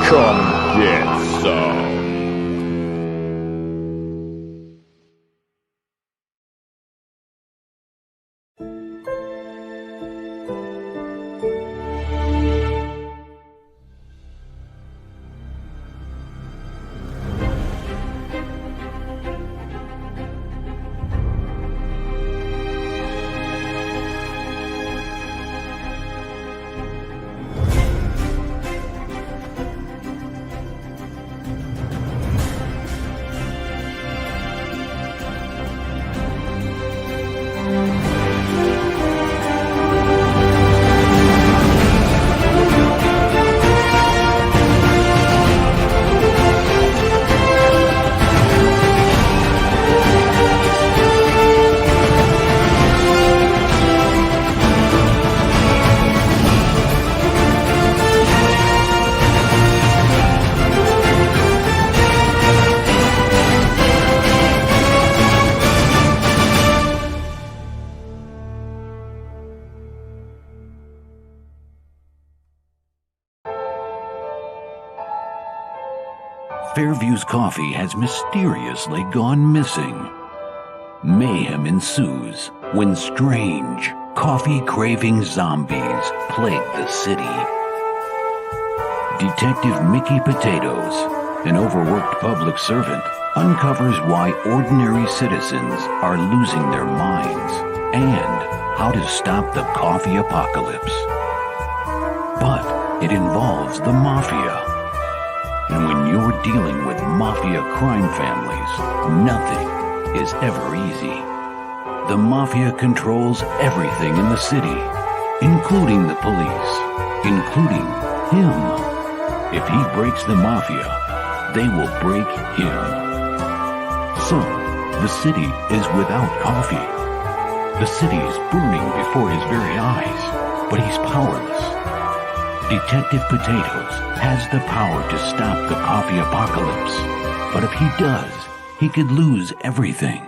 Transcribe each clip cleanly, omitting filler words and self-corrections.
Come get some. Fairview's coffee has mysteriously gone missing. Mayhem ensues when strange, coffee-craving zombies plague the city. Detective Mickey Potatoes, an overworked public servant, uncovers why ordinary citizens are losing their minds and how to stop the coffee apocalypse. But it involves the mafia. And when you're dealing with mafia crime families, nothing is ever easy. The mafia controls everything in the city, including the police, including him. If he breaks the mafia, they will break him. So, the city is without coffee. The city is burning before his very eyes, but he's powerless. Detective Potatoes has the power to stop the coffee apocalypse, but if he does, he could lose everything.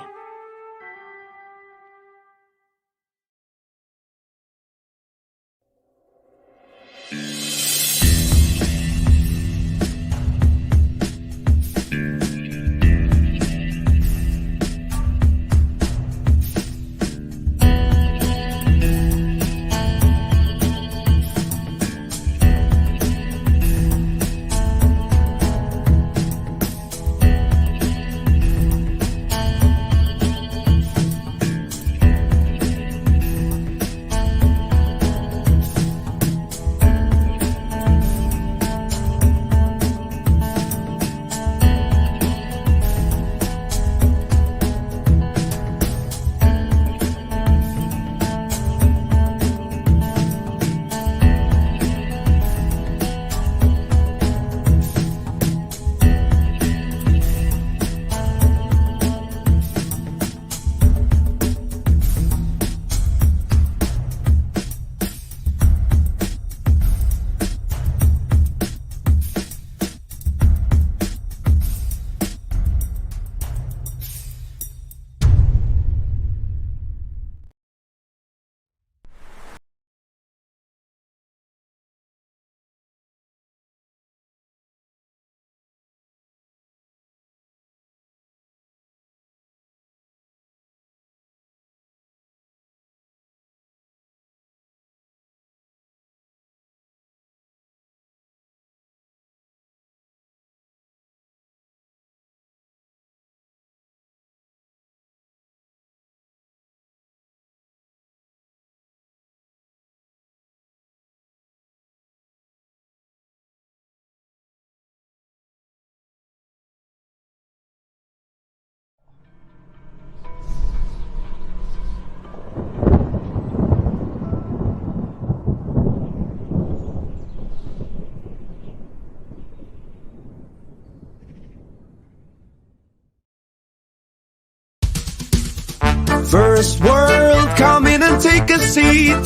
First world, come in and take a seat.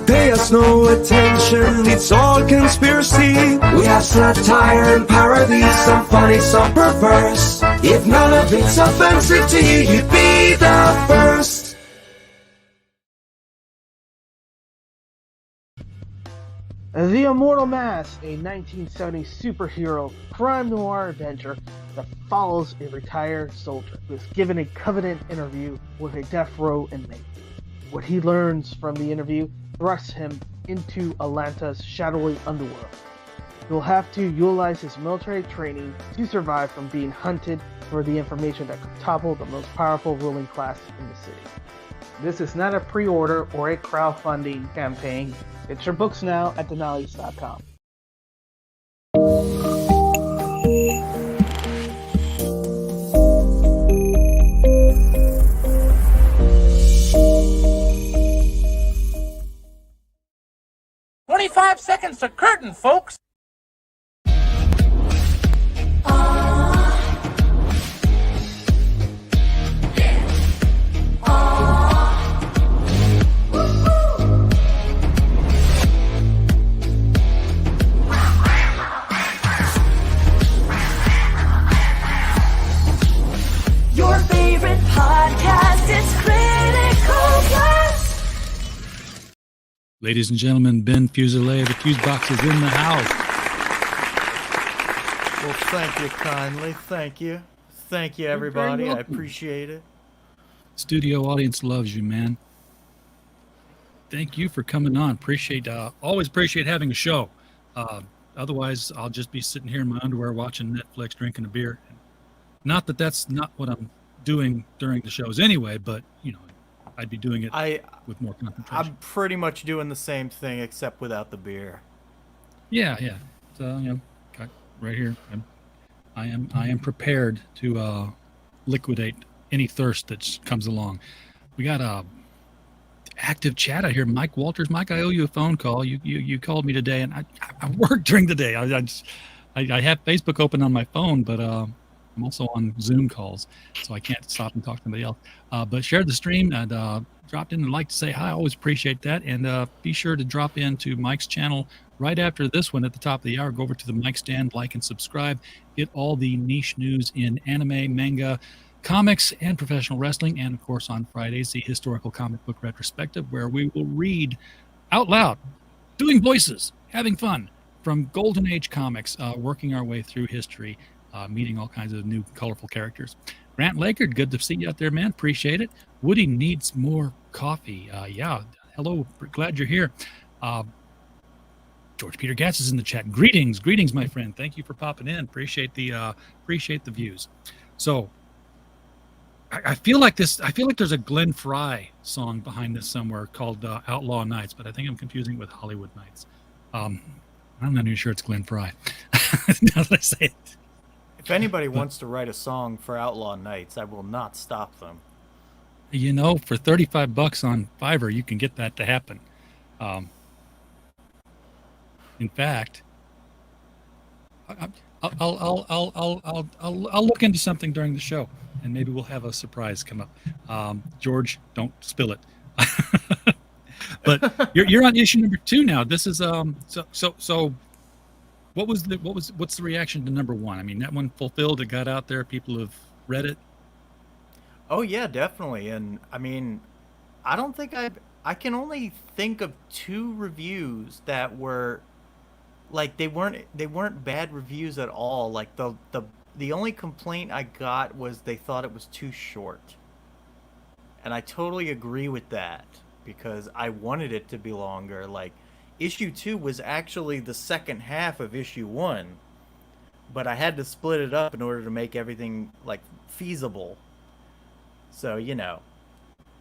Pay us no attention, it's all conspiracy. We have satire and parody, some funny, some perverse. If none of it's offensive to you, you'd be the first. The Immortal Mask, a 1970s superhero crime noir adventure that follows a retired soldier who is given a covenant interview with a death row inmate. What he learns from the interview thrusts him into Atlanta's shadowy underworld. He'll have to utilize his military training to survive from being hunted for the information that could topple the most powerful ruling class in the city. This is not a pre-order or a crowdfunding campaign. Get your books now at denali's.com. "25 seconds to curtain, folks." Your favorite podcast is Critical Plus. Ladies and gentlemen, Ben Fuselier, the Fuse Box is in the house. Well, thank you kindly. Thank you. Thank you, everybody. I appreciate it. Studio audience loves you, man. Thank you for coming on. Always appreciate having a show. Otherwise, I'll just be sitting here in my underwear watching Netflix, drinking a beer. Not that that's not what I'm doing during the shows anyway, but, you know, I'd be doing it with more concentration. I'm pretty much doing the same thing, except without the beer. Yeah. So, you know, right here, I am prepared to liquidate any thirst that comes along. We got a active chat out here. Mike Walters. Mike, I owe you a phone call. You called me today, and I work during the day. I have Facebook open on my phone, but I'm also on Zoom calls, so I can't stop and talk to somebody else. But shared the stream and dropped in and like to say hi. I always appreciate that. And be sure to drop into Mike's channel right after this one at the top of the hour. Go over to the Mike stand, like and subscribe. Get all the niche news in anime, manga, comics, and professional wrestling. And of course, on Fridays, the historical comic book retrospective, where we will read out loud, doing voices, having fun from Golden Age comics, working our way through history. Meeting all kinds of new colorful characters. Grant Lakard, good to see you out there, man. Appreciate it. Woody needs more coffee. Yeah, hello. Glad you're here. George Peter Gatz is in the chat. Greetings, my friend. Thank you for popping in. Appreciate the views. So I feel like there's a Glenn Frey song behind this somewhere called Outlaw Nights, but I think I'm confusing it with Hollywood Nights. I'm not even sure it's Glenn Frey. Now that I say it. If anybody wants to write a song for Outlaw Nights, I will not stop them. You know, for $35 on Fiverr, you can get that to happen. In fact, I'll look into something during the show, and maybe we'll have a surprise come up. George, don't spill it. But you're on issue number 2 now. This is so. What's the reaction to number 1? I mean, that one fulfilled. It got out there. People have read it. Oh yeah, definitely. And I mean, I don't think I can only think of 2 reviews that were like they weren't bad reviews at all. Like the only complaint I got was they thought it was too short. And I totally agree with that because I wanted it to be longer. Like issue 2 was actually the second half of issue 1, but I had to split it up in order to make everything like feasible. So, you know,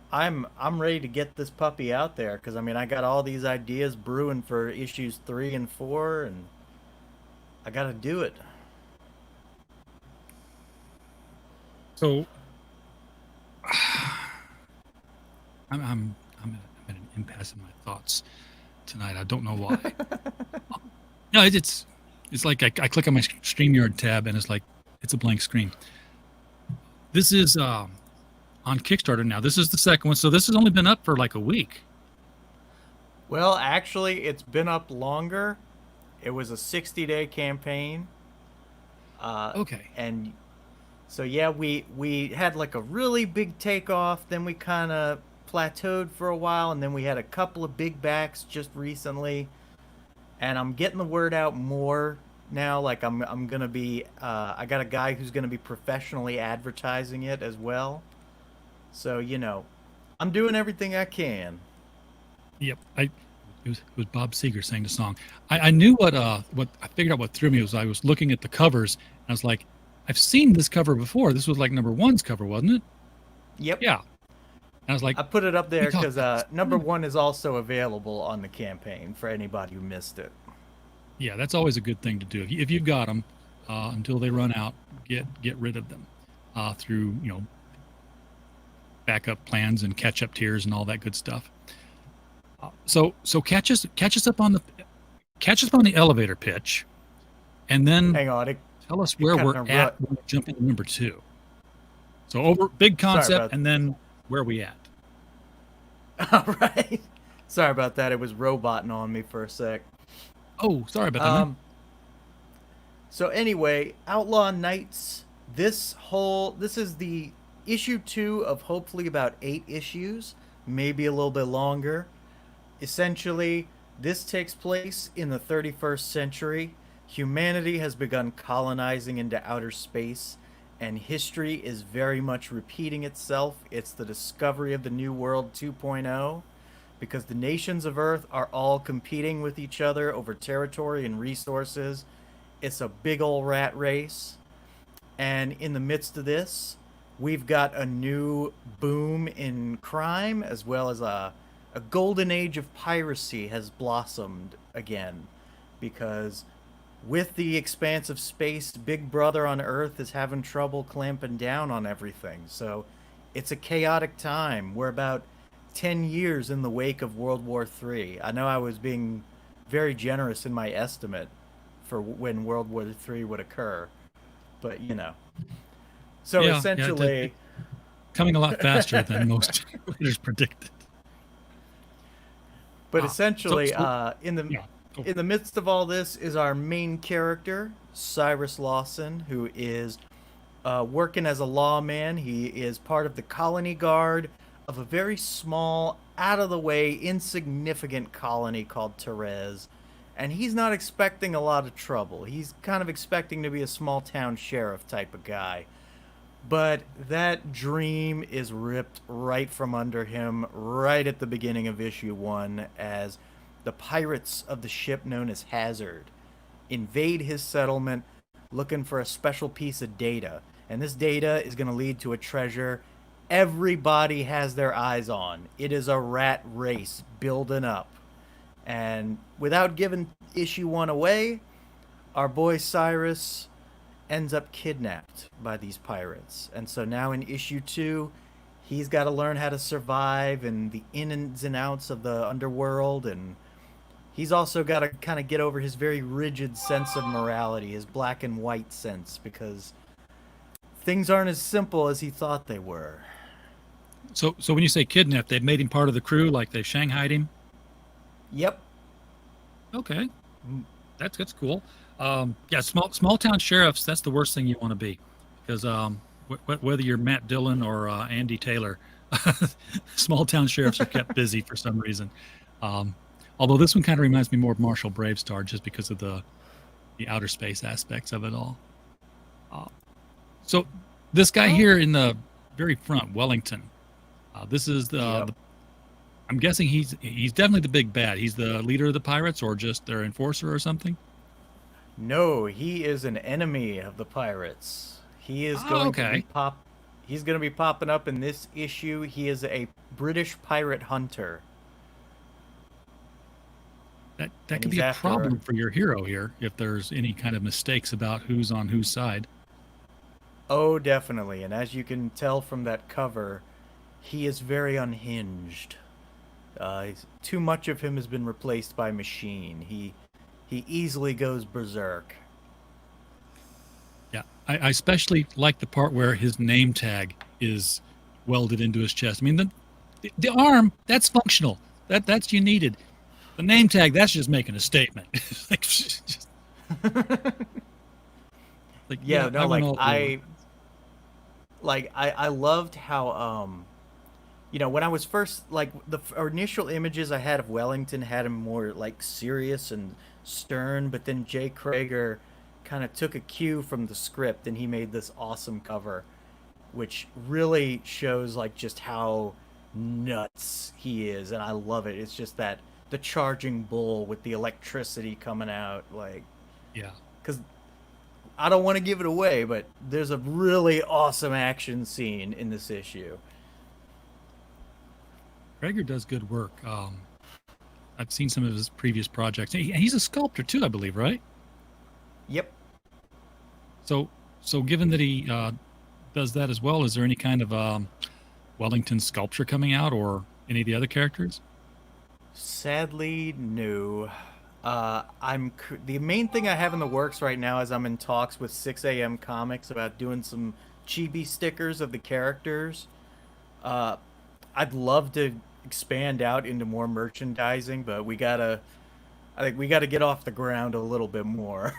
I'm ready to get this puppy out there because I mean, I got all these ideas brewing for issues 3 and 4 and I got to do it. So I'm at an impasse in my thoughts tonight. I don't know why. No, it's like I click on my StreamYard tab and it's a blank screen. This is on Kickstarter now. This is the second one, so this has only been up for like a week. Well, actually, it's been up longer. It was a 60-day campaign. Okay. And so yeah, we had like a really big takeoff. Then we kind of plateaued for a while, and then we had a couple of big backs just recently. and I'm getting the word out more now. Like I'm gonna be I got a guy who's gonna be professionally advertising it as well. So I'm doing everything I can. Yep. It was Bob Seger sang the song. I knew what I figured out what threw me was I was looking at the covers and I was like, I've seen this cover before. This was like number 1's cover, wasn't it? Yep. Yeah. And I was like, I put it up there because number 1 is also available on the campaign for anybody who missed it. yeah, that's always a good thing to do. If you've got them, until they run out, get rid of them through backup plans and catch up tiers and all that good stuff. So catch us up on the elevator pitch, and then hang on. Tell us where we're at when we jump into number 2. So over big concept, and then where we at. All right. Sorry about that. It was roboting on me for a sec. Oh, sorry about that. Man. So anyway, Outlaw Knights. This is the issue 2 of hopefully about 8 issues, maybe a little bit longer. Essentially, this takes place in the 31st century. Humanity has begun colonizing into outer space, and history is very much repeating itself. It's the discovery of the New World 2.0, because the nations of Earth are all competing with each other over territory and resources. It's a big old rat race. And in the midst of this, we've got a new boom in crime, as well as a golden age of piracy has blossomed again, because with the expanse of space, Big Brother on Earth is having trouble clamping down on everything. So it's a chaotic time. We're about 10 years in the wake of World War III. I know I was being very generous in my estimate for when World War III would occur, but So essentially... coming a lot faster than most readers predicted. But essentially, in the midst of all this is our main character, Cyrus Lawson, who is working as a lawman. He is part of the colony guard of a very small, out-of-the-way, insignificant colony called Therese. And he's not expecting a lot of trouble. He's kind of expecting to be a small-town sheriff type of guy. But that dream is ripped right from under him right at the beginning of issue 1 as the pirates of the ship known as Hazard invade his settlement looking for a special piece of data. And this data is going to lead to a treasure everybody has their eyes on. It is a rat race building up. And without giving issue 1 away, our boy Cyrus ends up kidnapped by these pirates. And so now in issue 2, he's got to learn how to survive and the ins and outs of the underworld, and he's also got to kind of get over his very rigid sense of morality, his black and white sense, because things aren't as simple as he thought they were. So when you say kidnapped, they've made him part of the crew, like they shanghaied him? Yep. Okay. That's cool. Yeah, small town sheriffs, that's the worst thing you want to be, because whether you're Matt Dillon or Andy Taylor, small town sheriffs are kept busy for some reason. Although this one kind of reminds me more of Marshall Bravestar, just because of the outer space aspects of it all. So this guy here in the very front, Wellington, this is I'm guessing he's definitely the big bad. He's the leader of the pirates, or just their enforcer or something? No, he is an enemy of the pirates. He is going to be He's going to be popping up in this issue. He is a British pirate hunter. That could be a problem for your hero here if there's any kind of mistakes about who's on whose side. Oh, definitely. And as you can tell from that cover, he is very unhinged. Too much of him has been replaced by machine. He easily goes berserk. Yeah, I especially like the part where his name tag is welded into his chest. I mean, the arm, that's functional. That's you needed. The name tag, that's just making a statement. I loved how when I was first, like, the initial images I had of Wellington had him more like serious and stern, but then Jay Krager kind of took a cue from the script and he made this awesome cover, which really shows like just how nuts he is, and I love it. It's just that the charging bull with the electricity coming out, like, Yeah. because I don't want to give it away, but there's a really awesome action scene in this issue. Krager does good work. I've seen some of his previous projects. He's a sculptor too, I believe, right? Yep. So given that he does that as well, is there any kind of Wellington sculpture coming out, or any of the other characters? Sadly, no. The main thing I have in the works right now is I'm in talks with 6 a.m. Comics about doing some chibi stickers of the characters. I'd love to expand out into more merchandising, but I think we gotta get off the ground a little bit more.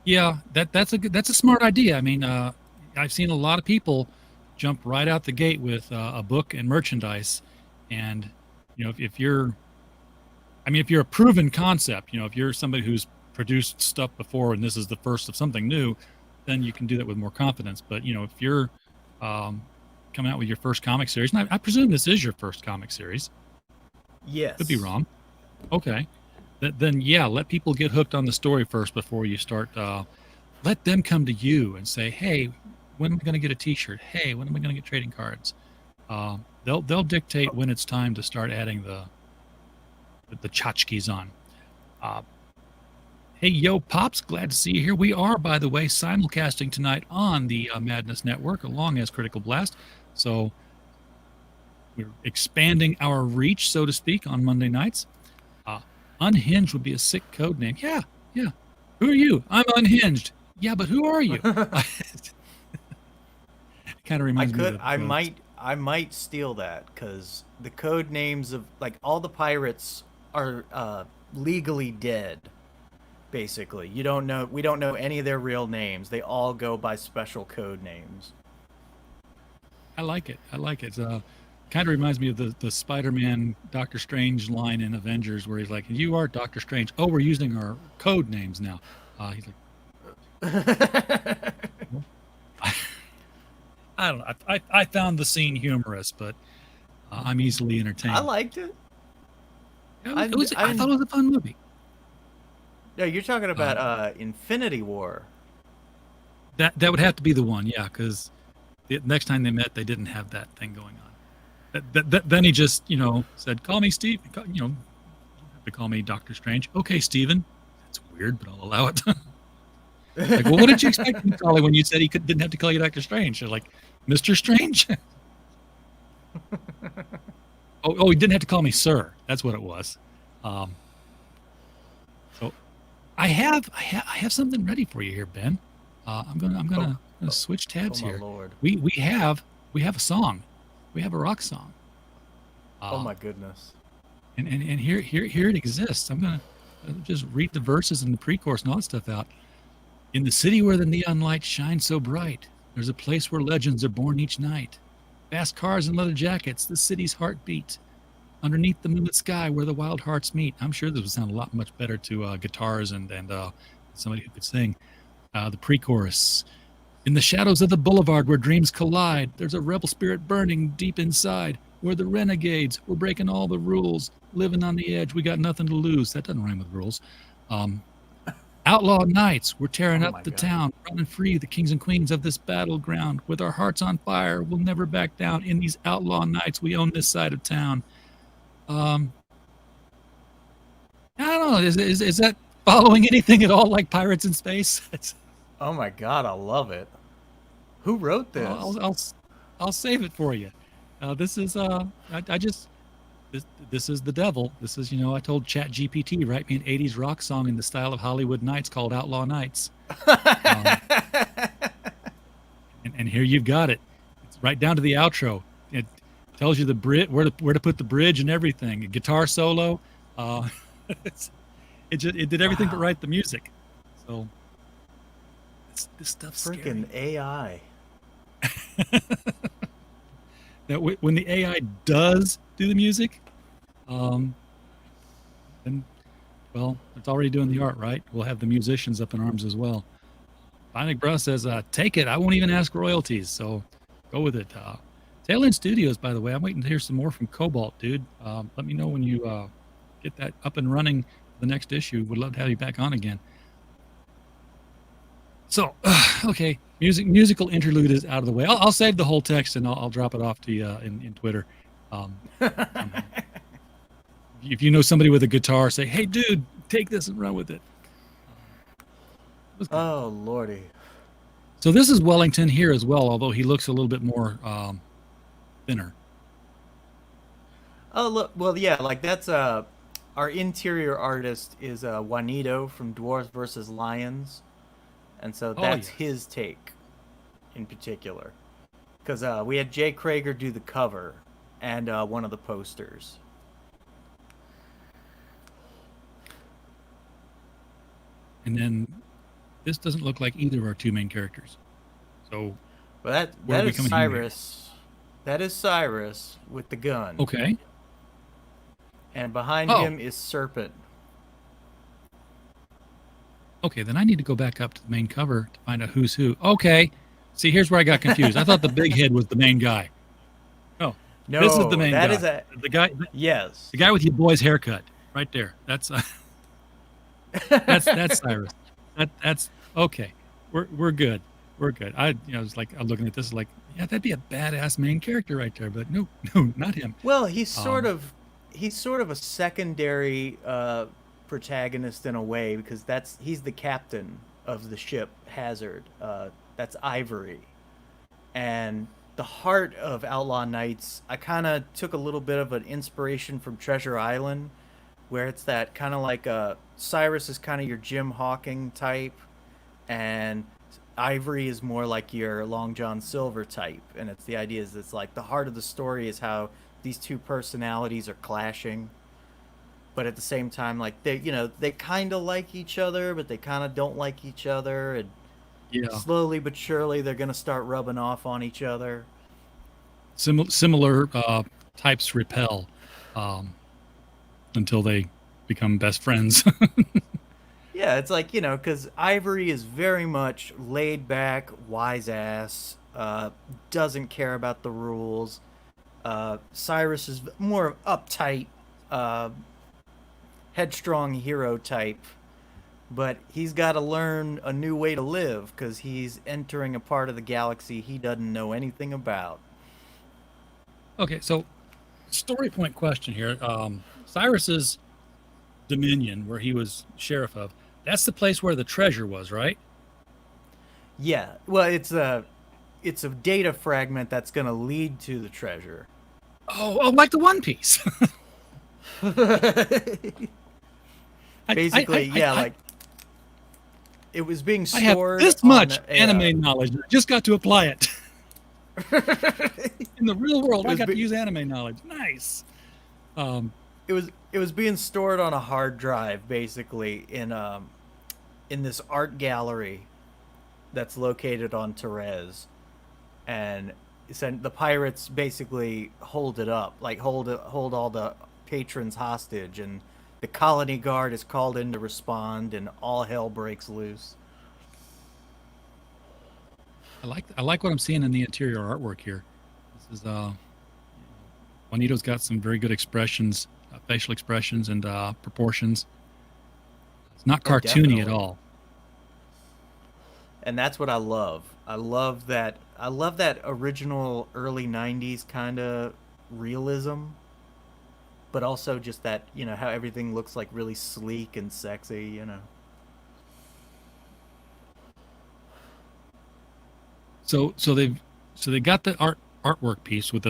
Yeah, that's a smart idea. I mean, I've seen a lot of people jump right out the gate with a book and merchandise, and if you're a proven concept, if you're somebody who's produced stuff before and this is the first of something new, then you can do that with more confidence. But if you're coming out with your first comic series, and I presume this is your first comic series. Yes. Could be wrong. Okay. Then yeah, let people get hooked on the story first before you start. Let them come to you and say, "Hey, when am I going to get a T-shirt? Hey, when am I going to get trading cards?" They'll dictate when it's time to start adding the tchotchkes on. Hey, yo, Pops, glad to see you here. We are, by the way, simulcasting tonight on the Madness Network, along as Critical Blast. So we're expanding our reach, so to speak, on Monday nights. Unhinged would be a sick code name. Yeah. Who are you? I'm unhinged. Yeah, but who are you? Kind of reminds me of I might steal that, because the code names of like all the pirates are legally dead. Basically, we don't know any of their real names. They all go by special code names. I like it. Kind of reminds me of the Spider-Man Doctor Strange line in Avengers, where he's like, "You are Doctor Strange. Oh, we're using our code names now." He's like, I don't know. I found the scene humorous, but I'm easily entertained. I liked it. I thought it was a fun movie. Yeah, you're talking about Infinity War. That would have to be the one, yeah, because the next time they met, they didn't have that thing going on. Then he just, said, "Call me Steve." You don't have to call me Doctor Strange. Okay, Steven. That's weird, but I'll allow it. Like, well, what did you expect me to call you when you said he didn't have to call you Doctor Strange? You're like, Mr. Strange? Oh, he didn't have to call me Sir. That's what it was. So I have something ready for you here, Ben. I'm gonna switch tabs here. Lord. We have a song. We have a rock song. Oh my goodness. And here it exists. I'm gonna just read the verses and the pre-chorus and all that stuff out. In the city where the neon light shines so bright, there's a place where legends are born each night. Fast cars and leather jackets, the city's heartbeat. Underneath the moonlit sky where the wild hearts meet. I'm sure this would sound a lot much better to guitars and somebody who could sing. The pre-chorus. In the shadows of the boulevard where dreams collide, there's a rebel spirit burning deep inside. We're the renegades. We're breaking all the rules. Living on the edge. We got nothing to lose. That doesn't rhyme with rules. Outlaw nights. We're tearing up the town, running free, the kings and queens of this battleground. With our hearts on fire, we'll never back down. In these outlaw nights, we own this side of town. I don't know. Is that following anything at all like Pirates in Space? Oh my God, I love it. Who wrote this? I'll save it for you. This is this is the Devill. This is, I told ChatGPT, write me an 80s rock song in the style of Hollywood Nights called Outlaw Nights. And here you've got it. It's right down to the outro. It tells you the where to put the bridge and everything. A guitar solo. It did everything but write the music. So this stuff's freaking AI. Now, when the AI does do the music, then Well, it's already doing the art, right? We'll have the musicians up in arms as well. Bionic Bro says, take it. I won't even ask royalties, so go with it. Tail End Studios, by the way, I'm waiting to hear some more from Cobalt, dude. Let me know when you get that up and running for the next issue. Would love to have you back on again. So, okay, musical interlude is out of the way. I'll save the whole text and I'll drop it off to you in Twitter. If you know somebody with a guitar, say, hey, dude, take this and run with it. Oh, Lordy. So this is Wellington here as well, although he looks a little bit more thinner. Oh, look. Well, yeah, like that's our interior artist is Juanito from Dwarves vs. Lions. And so that's his take in particular. Because we had Jay Krager do the cover and one of the posters. And then this doesn't look like either of our two main characters. So well, that is Cyrus. That is Cyrus with the gun. Okay. And behind him is Serpent. Okay, then I need to go back up to the main cover to find out who's who. Okay. See, here's where I got confused. I thought the big head was the main guy. No, this is the main guy. The guy. Yes. The guy with your boy's haircut, right there. That's that's Cyrus. That's okay. We're good. We're good. I was like, I'm looking at this like, yeah, that'd be a badass main character right there. But no, not him. Well, he's sort of a secondary protagonist in a way, because he's the captain of the ship Hazard. That's Ivory. And the heart of Outlaw Nights, I kind of took a little bit of an inspiration from Treasure Island, where it's that kind of like Cyrus is kind of your Jim Hawking type, and Ivory is more like your Long John Silver type. And it's the idea is it's like the heart of the story is how these two personalities are clashing, but at the same time, like they kind of like each other, but they kind of don't like each other, and slowly but surely they're gonna start rubbing off on each other. Similar types repel until they become best friends. Yeah, it's like, because Ivory is very much laid back, wise ass, doesn't care about the rules. Cyrus is more uptight, headstrong hero type, but he's got to learn a new way to live because he's entering a part of the galaxy he doesn't know anything about. Okay, so story point question here. Cyrus's dominion, where he was sheriff of, that's the place where the treasure was, right? Yeah, well, it's a data fragment that's going to lead to the treasure. Oh, like the One Piece. Basically, like it was being stored. I have this much anime knowledge. I just got to apply it. In the real world, I got to use anime knowledge. Nice. It was being stored on a hard drive, basically in this art gallery that's located on Therese, and the pirates basically hold it up, like hold all the patrons hostage, and the colony guard is called in to respond, and all hell breaks loose. I like what I'm seeing in the interior artwork here. This is Juanito's got some very good expressions, facial expressions and proportions. It's not cartoony at all. And that's what I love. I love that original early 90s kind of realism, but also just that, how everything looks like really sleek and sexy, So they got the artwork piece with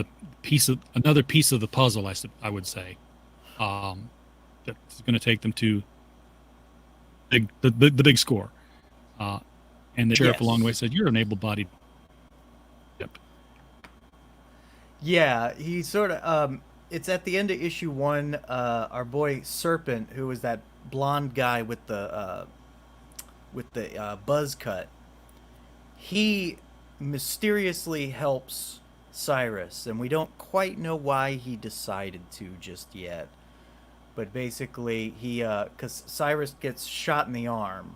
another piece of the puzzle, I would say. That's going to take them to the big score. And the sheriff along the way said, "You're an able-bodied." Yep. Yeah, he sort of. It's at the end of issue 1. Our boy Serpent, who was that blonde guy with the buzz cut, he mysteriously helps Cyrus, and we don't quite know why he decided to just yet. but basically because Cyrus gets shot in the arm,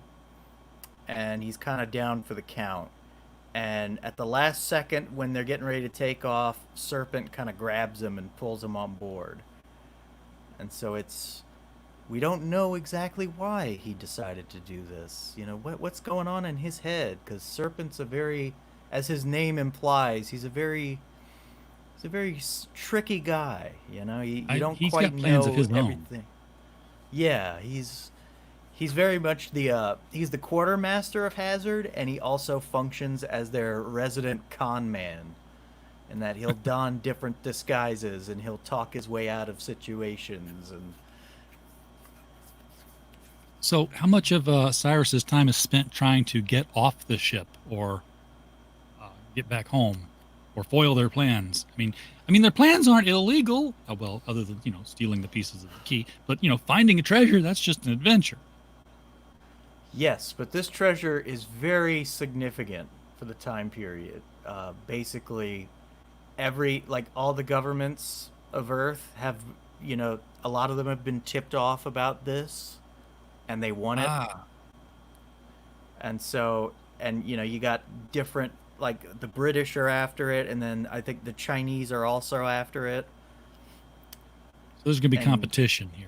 and he's kind of down for the count. And at the last second, when they're getting ready to take off, Serpent kind of grabs him and pulls him on board. And so we don't know exactly why he decided to do this. You know, what's going on in his head? Because Serpent's as his name implies, he's a very tricky guy. You know, you don't he's quite got plans know of his own. everything. Yeah, he's very much he's the quartermaster of Hazard, and he also functions as their resident con man, in that he'll don different disguises and he'll talk his way out of situations. And So, how much of Cyrus's time is spent trying to get off the ship, or get back home, or foil their plans? I mean, their plans aren't illegal. Well, other than stealing the pieces of the key, but finding a treasure—that's just an adventure. yes, but this treasure is very significant for the time period. Basically, all the governments of Earth have, a lot of them have been tipped off about this, and they want it. And so, you got different, like the British are after it, and then I think the Chinese are also after it. So there's going to be competition here.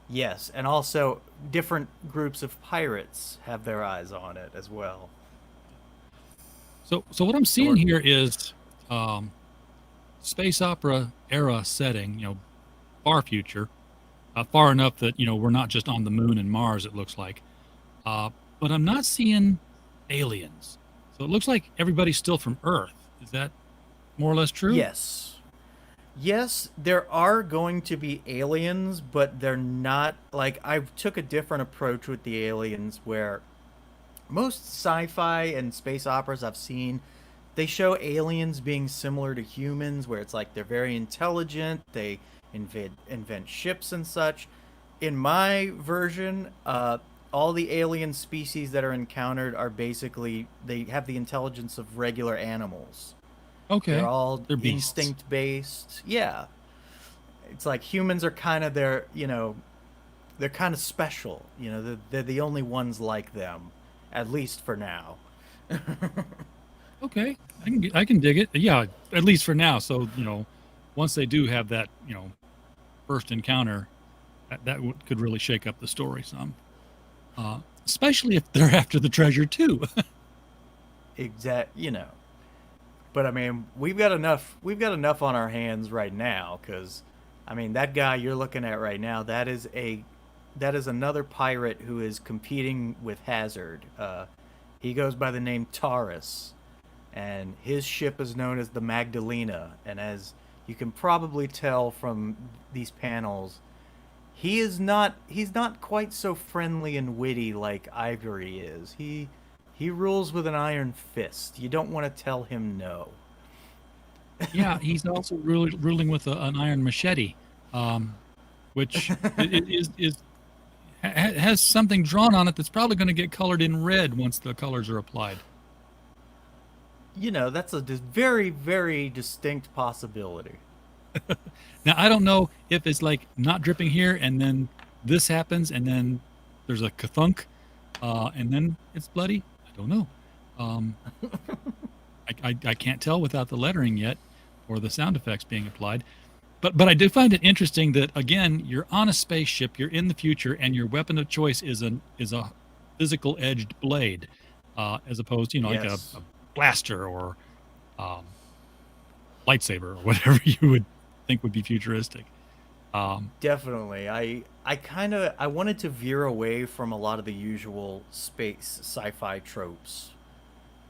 Yes, and also different groups of pirates have their eyes on it as well. So what I'm seeing here is space opera era setting, far future, far enough that we're not just on the moon and Mars. It looks like, but I'm not seeing aliens. So it looks like everybody's still from Earth. Is that more or less true? Yes, there are going to be aliens, but they're not I took a different approach with the aliens, where most sci-fi and space operas I've seen, they show aliens being similar to humans, where it's like they're very intelligent, they invent ships and such. In my version, all the alien species that are encountered are basically, they have the intelligence of regular animals. Okay. They're instinct based. Yeah. It's like humans are kind of they're kind of special. They're the only ones like them, at least for now. Okay. I can dig it. Yeah, at least for now. So, once they do have that, first encounter, that could really shake up the story some. Especially if they're after the treasure too. But I mean, we've got enough on our hands right now, because that guy you're looking at right now, that is another pirate who is competing with Hazard. He goes by the name Taurus, and his ship is known as the Magdalena, and as you can probably tell from these panels, he's not quite so friendly and witty like Ivory is. He rules with an iron fist. You don't want to tell him no. Yeah, he's also ruling with an iron machete, which has something drawn on it that's probably going to get colored in red once the colors are applied. That's a very, very distinct possibility. Now, I don't know if it's like not dripping here, and then this happens, and then there's a kathunk, and then it's bloody. I don't know. I can't tell without the lettering yet, or the sound effects being applied. But I do find it interesting that, again, you're on a spaceship, you're in the future, and your weapon of choice is a physical edged blade, as opposed to like a blaster or lightsaber or whatever you would think would be futuristic. Definitely. I wanted to veer away from a lot of the usual space sci-fi tropes.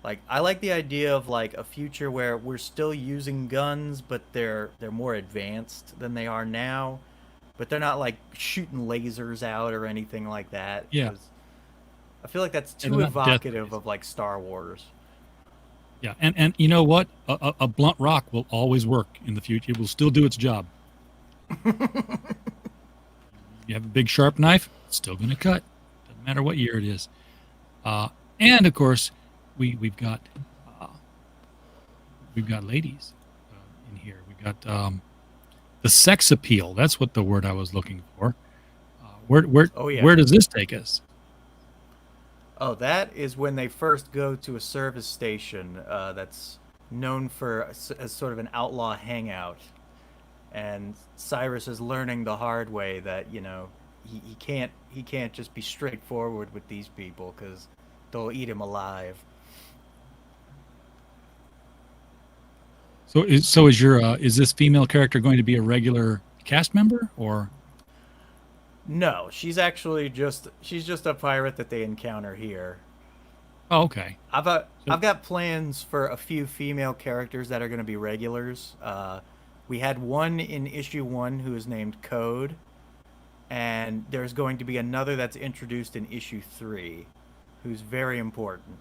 I like the idea of a future where we're still using guns, but they're more advanced than they are now. But they're not shooting lasers out or anything like that. Yeah. I feel like that's too evocative of Star Wars. Yeah, and you know what? A blunt rock will always work in the future. It will still do its job. You have a big sharp knife, it's still going to cut. Doesn't matter what year it is. And of course, we've got ladies in here. We've got the sex appeal. That's what the word I was looking for. Where Oh, yeah. where does this take us? Oh, that is when they first go to a service station that's known for as sort of an outlaw hangout. And Cyrus is learning the hard way that, you know, he can't just be straightforward with these people because they'll eat him alive. So is this female character going to be a regular cast member, or? No, she's just a pirate that they encounter here. Oh, okay. I've got plans for a few female characters that are going to be regulars. We had one in issue 1 who is named Code, and there's going to be another that's introduced in issue 3, who's very important.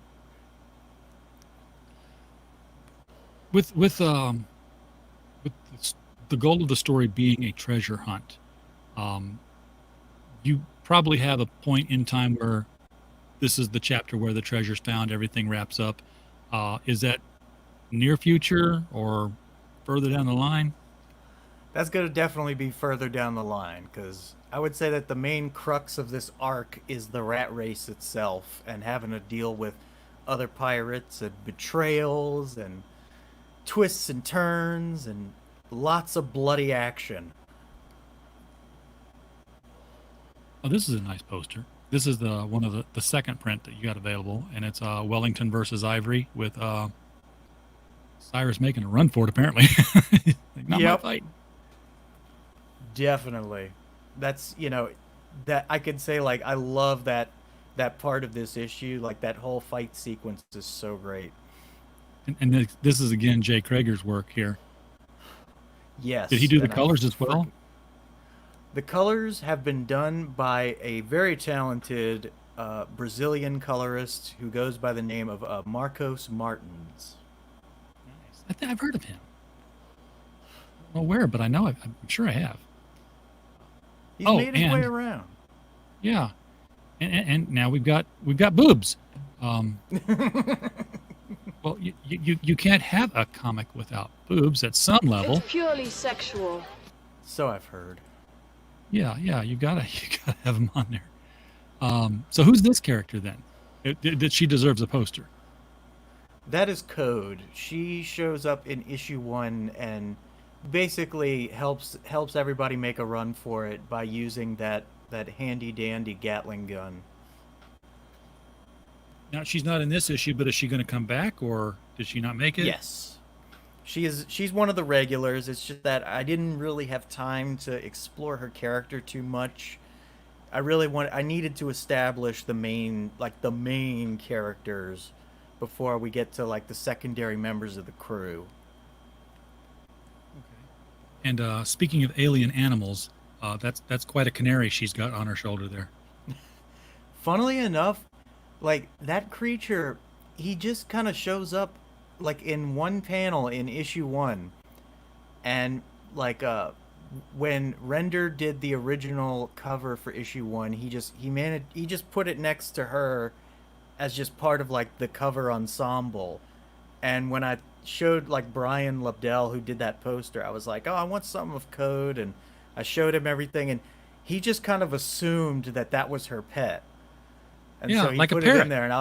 With the goal of the story being a treasure hunt, you probably have a point in time where this is the chapter where the treasure's found, everything wraps up. Is that near future or further down the line? That's going to definitely be further down the line, because I would say that the main crux of this arc is the rat race itself and having to deal with other pirates and betrayals and twists and turns and lots of bloody action. Oh, this is a nice poster. This is the one of the second print that you got available, and it's Wellington versus Ivory with Cyrus making a run for it, apparently. Not my fight. Definitely. That's, you know, that I could say, like, I love that part of this issue. Like, that whole fight sequence is so great. And this is, again, Jay Krager's work here. Yes. Did he do the colors as well? The colors have been done by a very talented Brazilian colorist who goes by the name of Marcos Martins. Nice. I've heard of him. I don't know where, but I know I'm sure I have. He's made his way around. Yeah, and now we've got boobs. Well, you can't have a comic without boobs at some level. It's purely sexual. So I've heard. Yeah, you gotta have them on there. So who's this character then? That she deserves a poster. That is Code. She shows up in issue 1 and basically helps everybody make a run for it by using that handy dandy Gatling gun. Now she's not in this issue, but is she going to come back, or did she not make it? Yes, she's one of the regulars. It's just that I didn't really have time to explore her character too much. I needed to establish the main characters before we get to like the secondary members of the crew. And speaking of alien animals, that's quite a canary she's got on her shoulder there. Funnily enough, like that creature, he just kind of shows up like in one panel in issue 1, and like when Render did the original cover for issue 1, he just put it next to her as just part of like the cover ensemble. And when I showed like Brian Lobdell, who did that poster, I was like, oh, I want something of Code, and I showed him everything, and he just kind of assumed that was her pet, and yeah, so he like put a parrot. it in there, and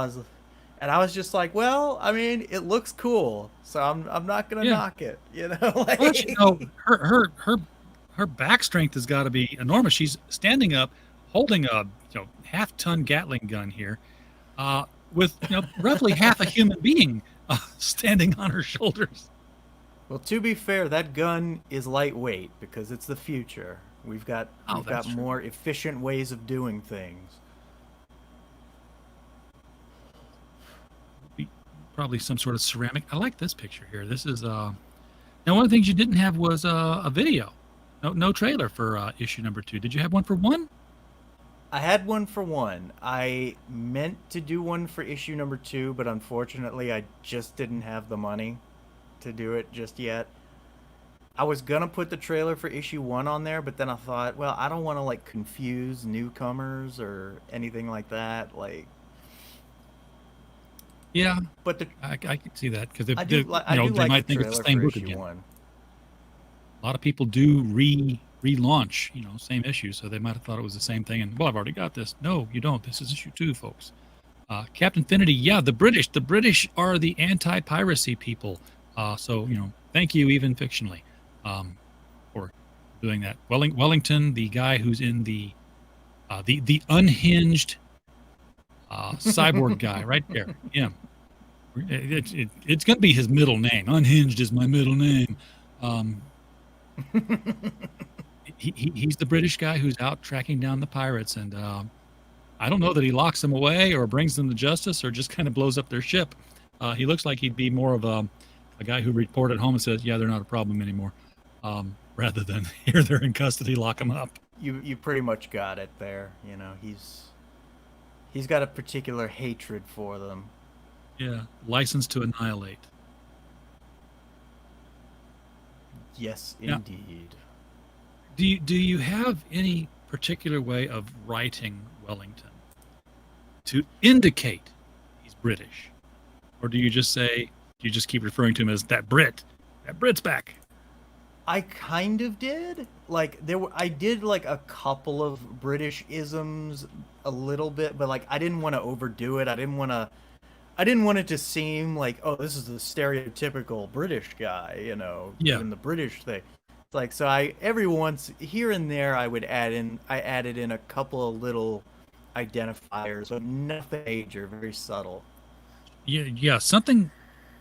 I was just like, well, I mean, it looks cool, so I'm not gonna knock it, you know. Like, well, you know, her back strength has got to be enormous. She's standing up, holding a half-ton Gatling gun here, with roughly half a human being standing on her shoulders. Well, to be fair, that gun is lightweight because it's the future. We've got more efficient ways of doing things. Probably some sort of ceramic. I like this picture here. This is now one of the things you didn't have was a video. No trailer for issue number 2. Did you have one for 1? I had one for 1. I meant to do one for issue number 2, but unfortunately I just didn't have the money to do it just yet. I was gonna put the trailer for issue 1 on there, but then I thought, well, I don't want to like confuse newcomers or anything like that. Like, yeah, but I can see that because they might might think it's the same book again. 1. a lot of people do relaunch, same issue. So they might have thought it was the same thing. And well, I've already got this. No, you don't. This is issue 2, folks. Captain Finity, yeah, the British are the anti-piracy people. So thank you, even fictionally, for doing that. Wellington, the guy who's in the unhinged cyborg guy, right there. Him. It's going to be his middle name. Unhinged is my middle name. He's the British guy who's out tracking down the pirates, and I don't know that he locks them away or brings them to justice or just kind of blows up their ship. He looks like he'd be more of a guy who reported home and says, yeah, they're not a problem anymore, rather than here they're in custody, lock them up. You pretty much got it there. He's got a particular hatred for them. Yeah, license to annihilate. Yes, Now, indeed. Do you have any particular way of writing Wellington to indicate he's British, or do you just keep referring to him as that Brit's back? I kind of did. I did a couple of British isms a little bit, but I didn't want to overdo it. I didn't want it to seem like, oh, this is the stereotypical British guy, Yeah. doing the British thing. It's so every once here and there I added in a couple of little identifiers, but nothing major, very subtle. Yeah, something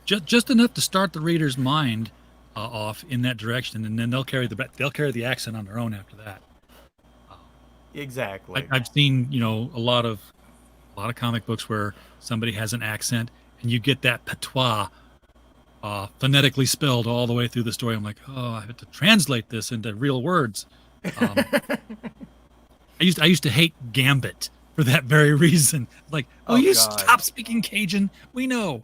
just enough to start the reader's mind off in that direction, and then they'll carry the accent on their own after that. Exactly. I've seen a lot of comic books where somebody has an accent, and you get that patois phonetically spelled all the way through the story. I'm like, oh, I have to translate this into real words. I used to hate Gambit for that very reason. Stop speaking Cajun. We know.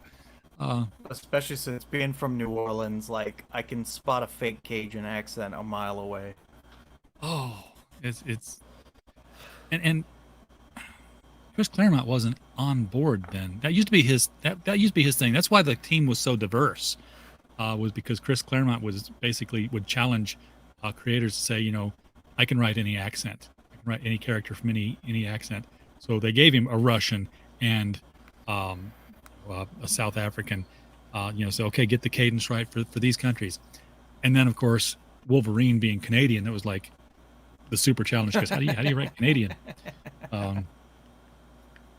Especially since being from New Orleans, I can spot a fake Cajun accent a mile away. Oh, it's and Chris Claremont wasn't on board then. That used to be his thing. That's why the team was so diverse. Was because Chris Claremont would challenge creators to say, I can write any accent. I can write any character from any accent. So they gave him a Russian and a South African. So okay, get the cadence right for these countries. And then of course Wolverine being Canadian, that was like the super challenge, because how do you write Canadian?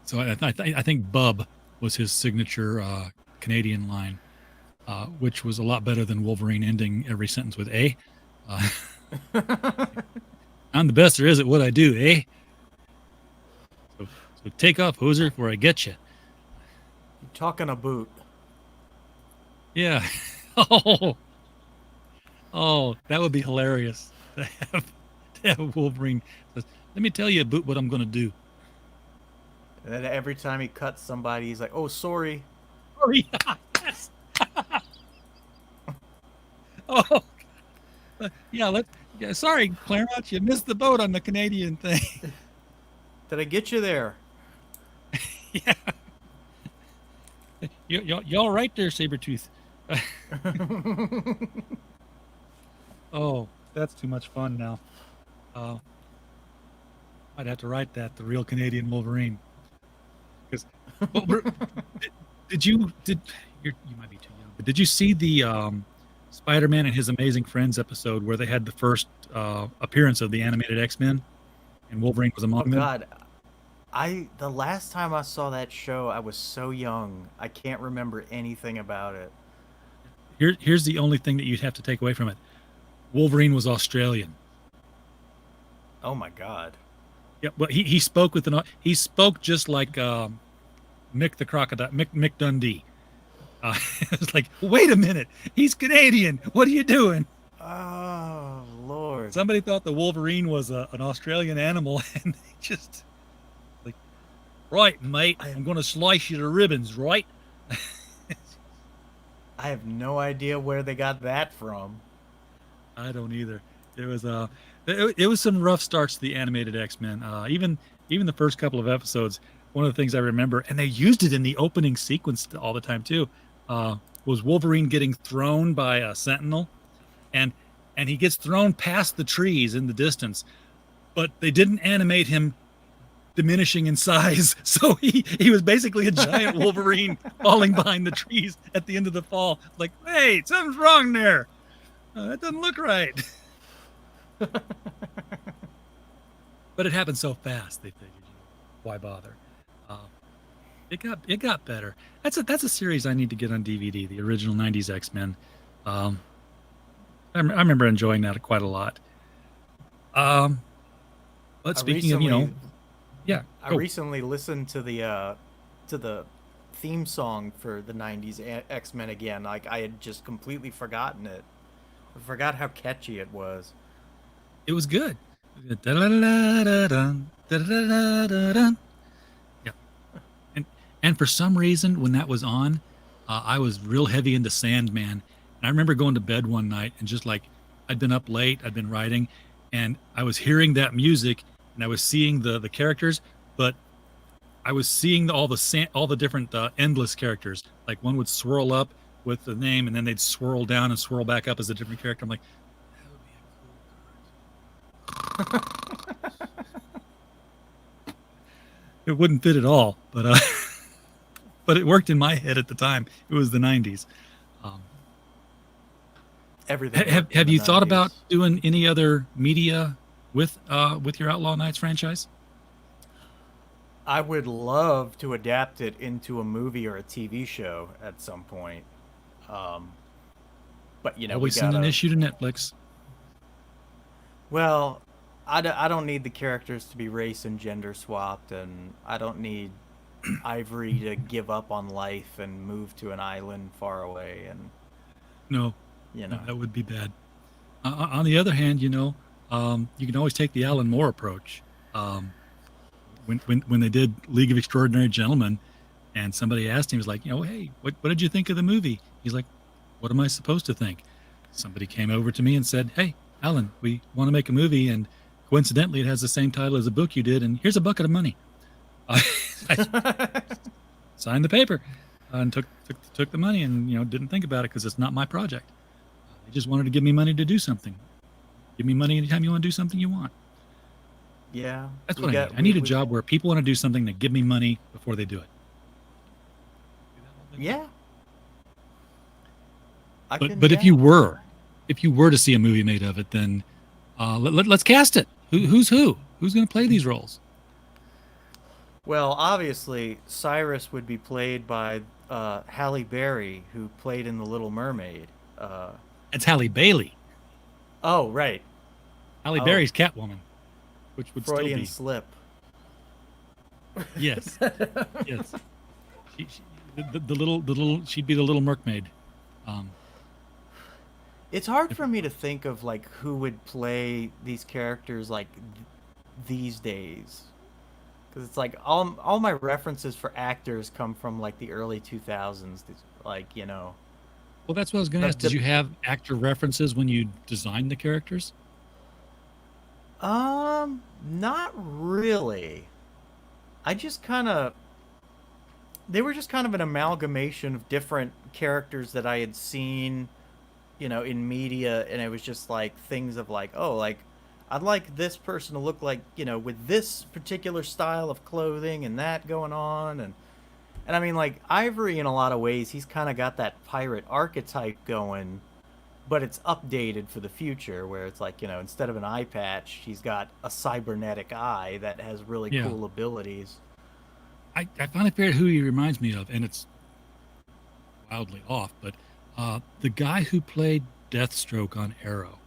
So I think Bub was his signature Canadian line, which was a lot better than Wolverine ending every sentence with "eh." I'm the best there is at what I do, eh? So take off, hoser, before I get you. You're talking a boot. Yeah. Oh, that would be hilarious to have Wolverine says, let me tell you about what I'm going to do. And then every time he cuts somebody, he's like, oh, sorry. Sorry. Yes. Oh, yeah. Sorry, Claremont, you missed the boat on the Canadian thing. Did I get you there? Yeah. You all right there, Sabretooth? Oh, that's too much fun now. I'd have to write that, the real Canadian Wolverine. Because you might be too young, but did you see the Spider-Man and His Amazing Friends episode where they had the first appearance of the animated X-Men and Wolverine was among them? God, the last time I saw that show, I was so young. I can't remember anything about it. Here's the only thing that you'd have to take away from it. Wolverine was Australian. Oh my God. Yeah, but he spoke he spoke just like Mick the Crocodile, Mick Dundee. It's like, wait a minute, he's Canadian. What are you doing? Oh Lord! Somebody thought the Wolverine was an Australian animal, and they just like, right, mate, I'm going to slice you to ribbons, right? I have no idea where they got that from. I don't either. It was some rough starts to the animated X-Men. Even the first couple of episodes, one of the things I remember, and they used it in the opening sequence all the time too, was Wolverine getting thrown by a Sentinel, and and he gets thrown past the trees in the distance, but they didn't animate him diminishing in size. So he was basically a giant Wolverine falling behind the trees at the end of the fall. Like, hey, something's wrong there. That doesn't look right. But it happened so fast, they figured, why bother? It got better. That's a series I need to get on DVD, the original 90s X-Men. I remember enjoying that quite a lot. But speaking of, yeah. I recently listened to the theme song for the 90s X-Men again. Like, I had just completely forgotten it. I forgot how catchy it was. It was good. Yeah. And for some reason, when that was on, I was real heavy into Sandman. And I remember going to bed one night and just like, I'd been up late, I'd been writing, and I was hearing that music and I was seeing the characters, but I was seeing all the different endless characters. Like one would swirl up with the name and then they'd swirl down and swirl back up as a different character. I'm like, that would be a cool card. It wouldn't fit at all, but but it worked in my head at the time. It was the 90s. Everything. Have you thought about doing any other media with your Outlaw Nights franchise? I would love to adapt it into a movie or a TV show at some point. But we send an issue to Netflix. Well, I don't need the characters to be race and gender swapped, and I don't need Ivory to give up on life and move to an island far away. And no, that would be bad. On the other hand, you can always take the Alan Moore approach. When they did League of Extraordinary Gentlemen, and somebody asked him, he was like, hey, what did you think of the movie? He's like, what am I supposed to think? Somebody came over to me and said, hey, Alan, we want to make a movie, and coincidentally, it has the same title as a book you did, and here's a bucket of money. I signed the paper and took the money, and didn't think about it because it's not my project. They just wanted to give me money to do something. Give me money anytime you want to do something you want. Yeah, that's what I need. I need a job where people want to do something that give me money before they do it. Yeah. But if you were to see a movie made of it, then let's cast it. Who's going to play these roles? Well, obviously, Cyrus would be played by Halle Berry, who played in The Little Mermaid. It's Halle Bailey. Oh, right. Halle Berry's Catwoman, which would Freudian still be. slip. Yes. Yes. The little she'd be the Little Mermaid. It's hard for me to think of like who would play these characters like these days, because it's like all my references for actors come from like the early 2000s. Like Well, that's what I was going to ask. Did you have actor references when you designed the characters? Not really. They were just kind of an amalgamation of different characters that I had seen, in media, and it was just like things of like, oh, like I'd like this person to look like, with this particular style of clothing and that going on, and I mean, like Ivory in a lot of ways, he's kind of got that pirate archetype going, but it's updated for the future, where it's like, instead of an eye patch, he's got a cybernetic eye that has really cool abilities. I finally figured who he reminds me of, and it's wildly off, but the guy who played Deathstroke on Arrow.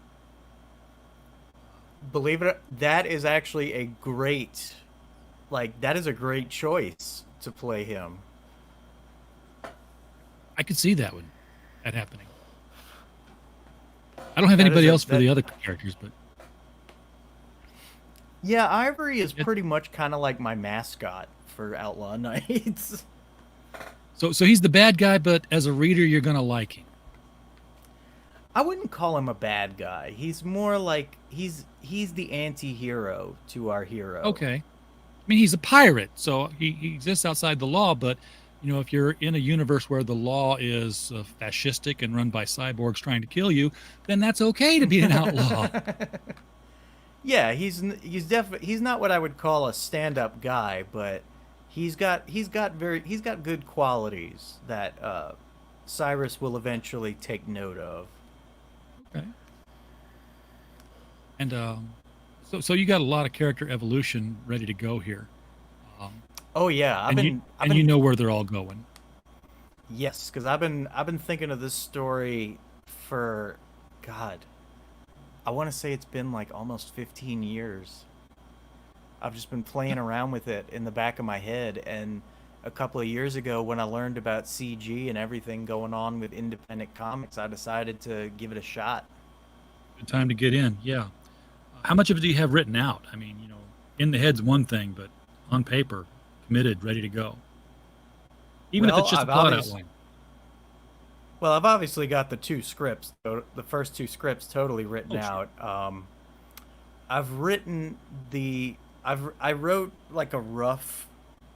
Believe it, that is actually a great choice to play him. I could see that happening. I don't have anybody else for the other characters, but yeah, Ivory is pretty much kind of like my mascot for Outlaw Nights. So he's the bad guy, but as a reader, you're gonna like him. I wouldn't call him a bad guy. He's more like he's the anti-hero to our hero. Okay. I mean, he's a pirate, so he exists outside the law, but if you're in a universe where the law is fascistic and run by cyborgs trying to kill you, then that's okay to be an outlaw. Yeah, he's not what I would call a stand-up guy, but he's got good qualities that Cyrus will eventually take note of. Okay. And so you got a lot of character evolution ready to go here. Oh yeah, you know where they're all going. Yes, because I've been thinking of this story for, God, I want to say it's been like almost 15 years. I've just been playing around with it in the back of my head, and a couple of years ago when I learned about CG and everything going on with independent comics, I decided to give it a shot. Good time to get in, yeah. How much of it do you have written out? I mean, in the head's one thing, but on paper, committed, ready to go. Even if it's just a plot outline. Well, I've obviously got the two scripts, the first two scripts totally written out. I've written I wrote like a rough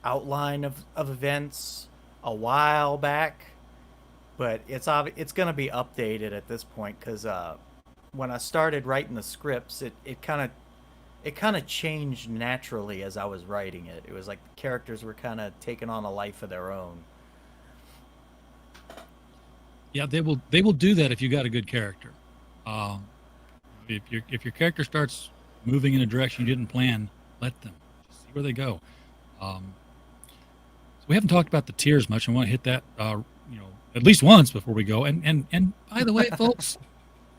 outline of events a while back, but it's going to be updated at this point because when I started writing the scripts, it kind of changed naturally as I was writing it. It was like the characters were kind of taking on a life of their own. Yeah, they will do that if you got a good character. If your character starts moving in a direction you didn't plan, let them. Just see where they go. So we haven't talked about the tiers much. I want to hit that at least once before we go. And by the way, folks,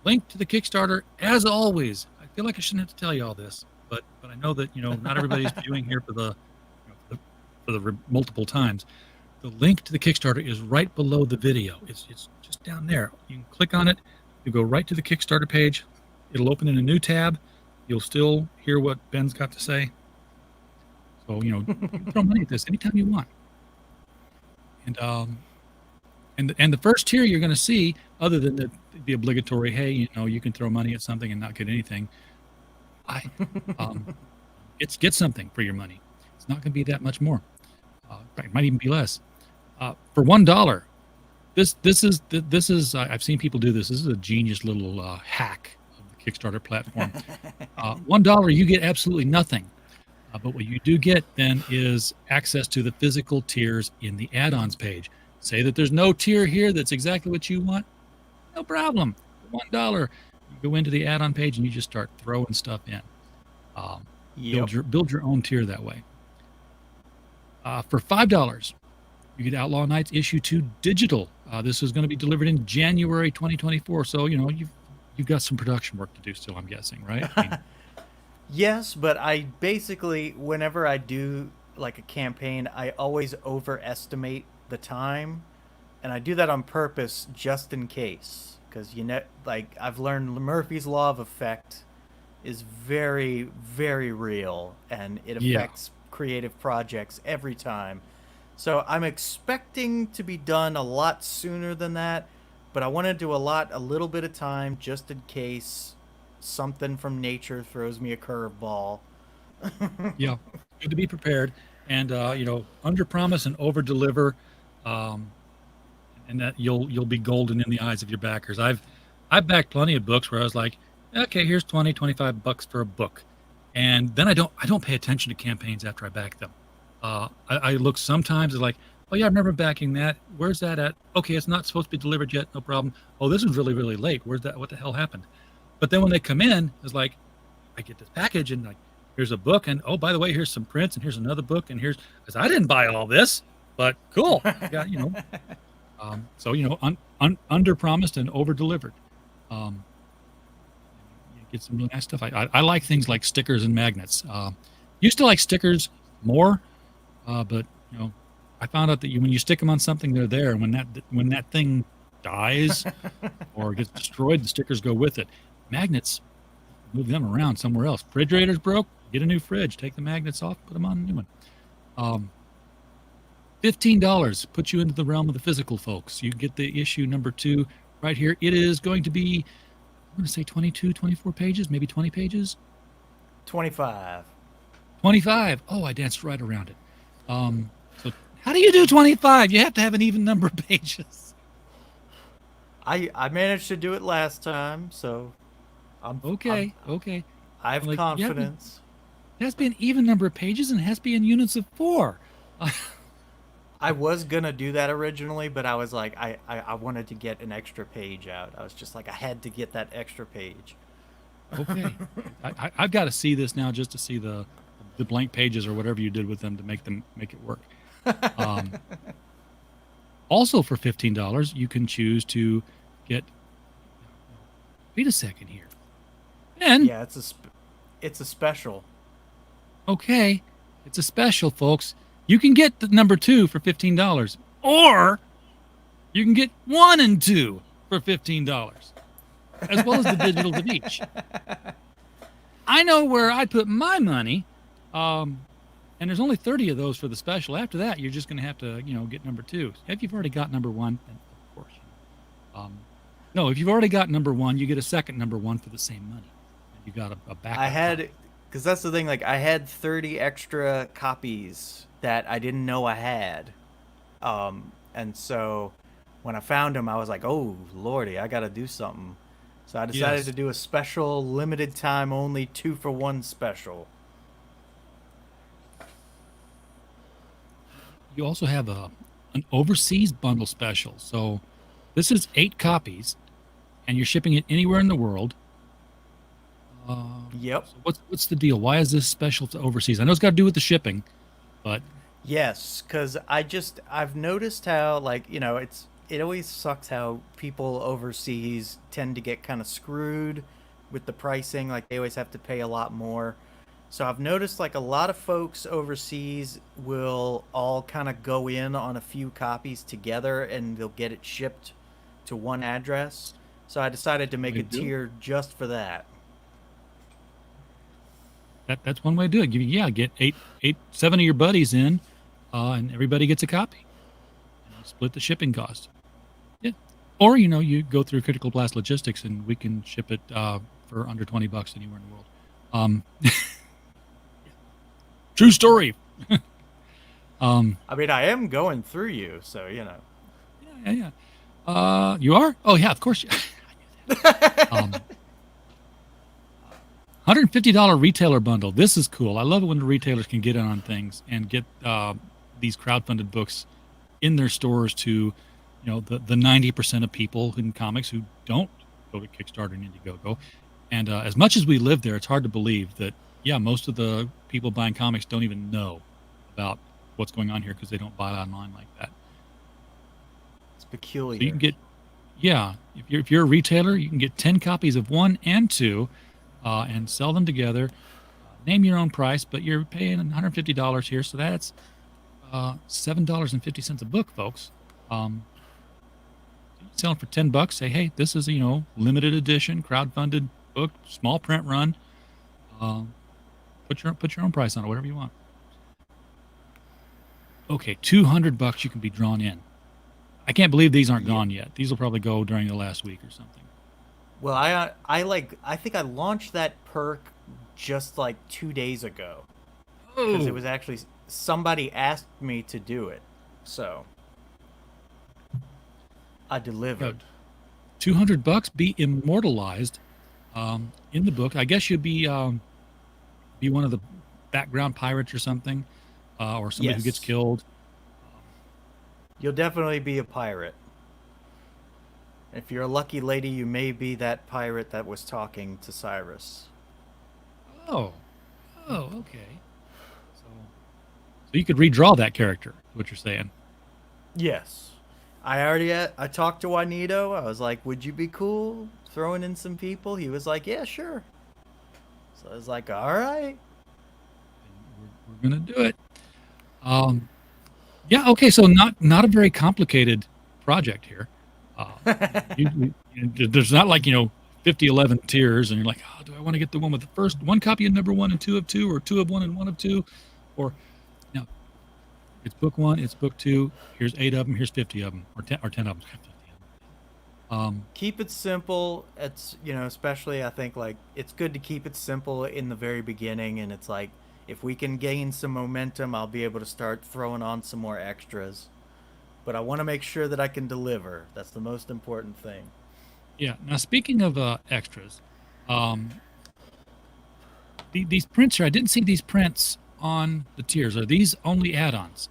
link to the Kickstarter as always. I feel like I shouldn't have to tell you all this, but I know that not everybody's viewing here for the multiple times. The link to the Kickstarter is right below the video. It's just down there. You can click on it. You go right to the Kickstarter page. It'll open in a new tab. You'll still hear what Ben's got to say. So you can throw money at this anytime you want. And the first tier you're going to see, other than the obligatory, hey, you can throw money at something and not get anything. It's get something for your money. It's not going to be that much more. It might even be less. For $1, this is I've seen people do this. This is a genius little hack of the Kickstarter platform. $1, you get absolutely nothing. But what you do get then is access to the physical tiers in the add-ons page. Say that there's no tier here that's exactly what you want. No problem. For $1, you go into the add-on page and you just start throwing stuff in. Build your own tier that way. For $5, you get Outlaw Nights issue 2 digital. This is going to be delivered in January 2024. So you've got some production work to do still, I'm guessing, right? I mean, yes, but I basically, whenever I do like a campaign, I always overestimate the time, and I do that on purpose just in case, because I've learned Murphy's Law of Effect is very, very real, and it affects creative projects every time. So I'm expecting to be done a lot sooner than that, but I want to do a little bit of time just in case something from nature throws me a curveball. Yeah, good to be prepared, and under promise and over deliver, and that you'll be golden in the eyes of your backers. I've backed plenty of books where I was like, okay, here's $20-$25 for a book, and then I don't pay attention to campaigns after I back them. I look sometimes at like, oh yeah, I remember backing that. Where's that at? Okay, it's not supposed to be delivered yet. No problem. Oh, this was really, really late. Where's that? What the hell happened? But then when they come in, it's like, I get this package and like, here's a book, and oh, by the way, here's some prints, and here's another book, and because I didn't buy all this, but cool. I got, so under promised and over delivered. You get some really nice stuff. I like things like stickers and magnets. Used to like stickers more, but I found out that when you stick them on something, they're there, and when that thing dies or gets destroyed, the stickers go with it. Magnets, move them around somewhere else. Refrigerator's broke, get a new fridge, take the magnets off, put them on a new one. $15 puts you into the realm of the physical, folks. You get the issue number 2 right here. It is going to be, I'm going to say 22, 24 pages, maybe 20 pages. 25. 25. Oh, I danced right around it. So How do you do 25? You have to have an even number of pages. I managed to do it last time, so Okay. I have Like, confidence. It has to be an even number of pages and it has to be in units of 4. I was gonna do that originally, but I was like, I wanted to get an extra page out. I was just like, I had to get that extra page. Okay. I've got to see this now just to see the blank pages or whatever you did with them to make it work. Also for $15, you can choose to get. Wait a second here. And Yeah, it's a special. okay, it's a special, folks. You can get the number 2 for $15, or you can get 1 and 2 for $15, as well as the digital of each. I know where I put my money, and there's only 30 of those for the special. After that, you're just going to have to, get number 2. If you've already got number 1, then of course. No, if you've already got number 1, you get a second number 1 for the same money. You got a backup. I had, because that's the thing. Like, I had 30 extra copies that I didn't know I had, and so when I found them, I was like, "Oh lordy, I got to do something." So I decided to do a special, limited time only 2-for-1 special. You also have an overseas bundle special. So this is 8 copies, and you're shipping it anywhere in the world. Yep. So what's the deal? Why is this special to overseas? I know it's got to do with the shipping, but Yes, because I've noticed how, like, it always sucks how people overseas tend to get kind of screwed with the pricing. Like, they always have to pay a lot more. So I've noticed, like, a lot of folks overseas will all kind of go in on a few copies together and they'll get it shipped to one address. So I decided to make a tier just for that. that's one way to do it. Get 7 of your buddies in, and everybody gets a copy. Split the shipping cost. Yeah. Or, you go through Critical Blast Logistics and we can ship it for under $20 anywhere in the world. True story. I mean, I am going through you, so, Yeah. You are? Oh, yeah, of course. I knew that. $150 retailer bundle. This is cool. I love it when the retailers can get in on things and get these crowdfunded books in their stores to, the 90% of people in comics who don't go to Kickstarter and Indiegogo. And as much as we live there, it's hard to believe that, most of the people buying comics don't even know about what's going on here because they don't buy it online like that. It's peculiar. So you can get, if you're a retailer, you can get 10 copies of 1 and 2 and sell them together. Name your own price, but you're paying $150 here, so that's $7.50 a book, folks. Selling for $10. Say, hey, this is limited edition, crowdfunded book, small print run. Put your own price on it, whatever you want. Okay, $200 you can be drawn in. I can't believe these aren't gone yet. These will probably go during the last week or something. Well, I think I launched that perk just like 2 days ago. Because it was actually somebody asked me to do it, so I delivered. $200, be immortalized in the book. I guess you'd be one of the background pirates or something, or somebody who gets killed. You'll definitely be a pirate. If you're a lucky lady, you may be that pirate that was talking to Cyrus. Oh, okay. So you could redraw that character, is what you're saying. Yes. I talked to Juanito. I was like, would you be cool throwing in some people? He was like, yeah, sure. So I was like, all right. We're going to do it. Okay, so not a very complicated project here. There's not like 11 tiers and you're like, do I want to get the one with the first 1 copy of number 1 and 2 of 2, or 2 of 1 and 1 of 2, or no, it's book 1, it's book 2, here's 8 of them, here's 50 of them, or 10 of them. Keep it simple. It's especially I think like it's good to keep it simple in the very beginning, and it's like if we can gain some momentum, I'll be able to start throwing on some more extras. But I want to make sure that I can deliver. That's the most important thing. Yeah. Now, speaking of extras, these prints here, I didn't see these prints on the tiers. Are these only add-ons?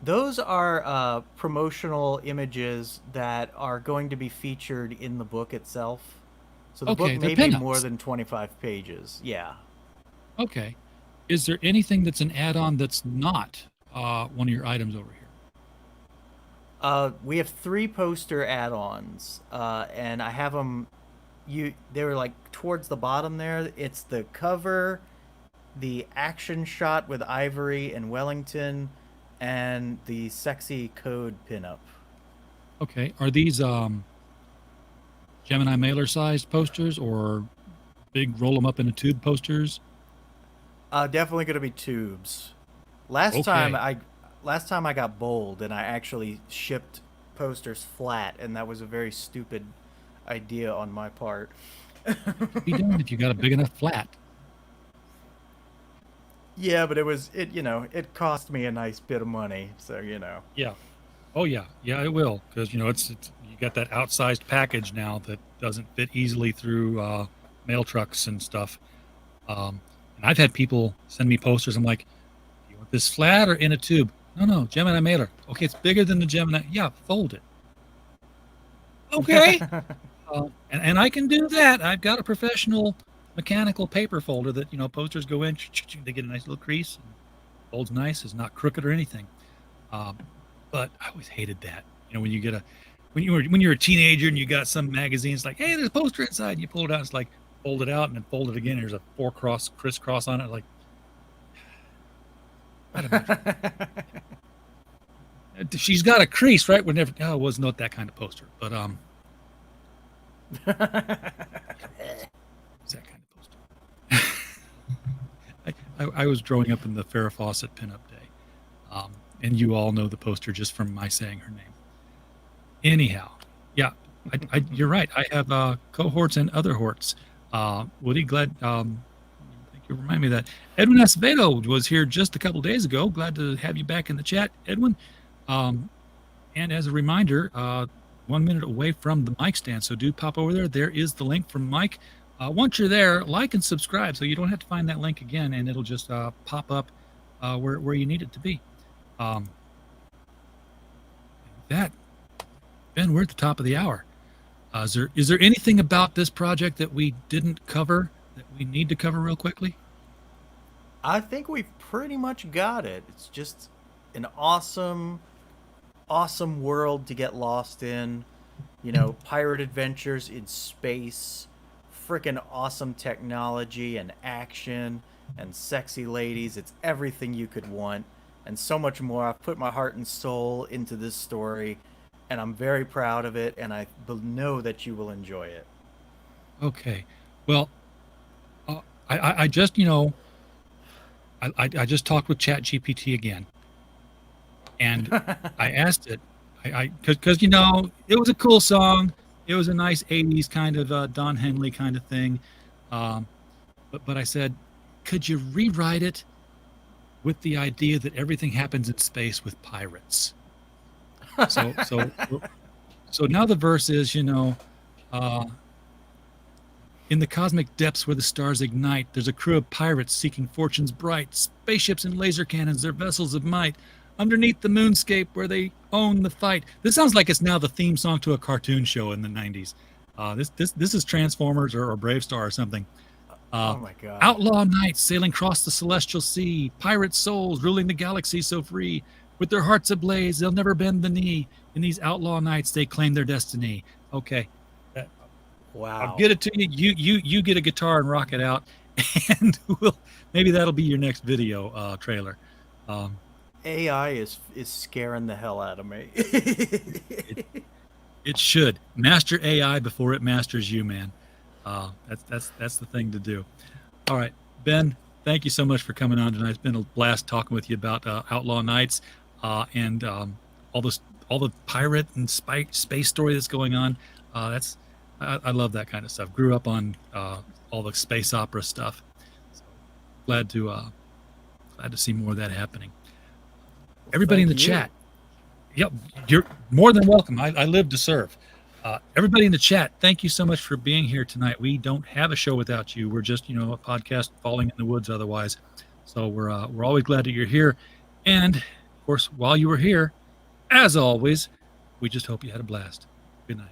Those are promotional images that are going to be featured in the book itself. So the book may be more than 25 pages. Yeah. Okay. Is there anything that's an add-on that's not one of your items over here? We have 3 poster add-ons, and I have them. They were like towards the bottom there. It's the cover, the action shot with Ivory and Wellington, and the sexy code pinup. Okay. Are these Gemini mailer sized posters or big roll them up in a tube posters? Definitely going to be tubes. Last time I got bold and I actually shipped posters flat, and that was a very stupid idea on my part. Be damned if you got a big enough flat. Yeah, but it cost me a nice bit of money, so Yeah. Oh yeah, it will, because it's you got that outsized package now that doesn't fit easily through mail trucks and stuff. And I've had people send me posters. I'm like, do you want this flat or in a tube? No, Gemini mailer. Okay, it's bigger than the Gemini. Yeah, fold it. Okay. And I can do that. I've got a professional mechanical paper folder that posters go in. They get a nice little crease. And folds nice. It's not crooked or anything. But I always hated that. When you get when you're a teenager and you got some magazine, it's like, hey, there's a poster inside. And you pull it out. It's like, fold it out and then fold it again. There's a 4 crisscross on it. Like, I don't know. She's got a crease, right? It was not that kind of poster, but it's that kind of poster. I was growing up in the Farrah Fawcett pinup day, and you all know the poster just from my saying her name. Anyhow, yeah, you're right. I have cohorts and other horts. Woody, glad. Thank you. Remind me of that. Edwin Acevedo was here just a couple days ago. Glad to have you back in the chat, Edwin. And as a reminder, 1 minute away from the mic stand, so do pop over there. There is the link from Mike. Once you're there, like and subscribe, so you don't have to find that link again, and it'll just pop up where you need it to be. Ben, we're at the top of the hour. Is there anything about this project that we didn't cover that we need to cover real quickly? I think we've pretty much got it. It's just an awesome world to get lost in. Pirate adventures in space, freaking awesome technology and action and sexy ladies. It's everything you could want and so much more. I've put my heart and soul into this story, and I'm very proud of it, and I know that you will enjoy it. Okay. Well, I just, I just talked with ChatGPT again, and I asked it, because it was a cool song. It was a nice 80s kind of Don Henley kind of thing. But I said, could you rewrite it with the idea that everything happens in space with pirates? So now the verse is, in the cosmic depths where the stars ignite, there's a crew of pirates seeking fortunes bright, spaceships and laser cannons, their vessels of might, underneath the moonscape where they own the fight. This sounds like it's now the theme song to a cartoon show in the 90s. This is Transformers or Brave Star or something. Oh my God. Outlaw knights sailing across the celestial sea, pirate souls ruling the galaxy so free. With their hearts ablaze, they'll never bend the knee. In these outlaw nights, they claim their destiny. Okay. Wow. I'll get it to you. You get a guitar and rock it out, and maybe that'll be your next video trailer. AI is scaring the hell out of me. It should master AI before it masters you, man. That's the thing to do. All right, Ben, thank you so much for coming on tonight. It's been a blast talking with you about Outlaw Nights and all the pirate and space story that's going on. I love that kind of stuff. Grew up on all the space opera stuff. So glad to see more of that happening. Everybody in the chat. Yep, you're more than welcome. I live to serve. Everybody in the chat, thank you so much for being here tonight. We don't have a show without you. We're just, a podcast falling in the woods otherwise. So we're always glad that you're here. And, of course, while you were here, as always, we just hope you had a blast. Good night.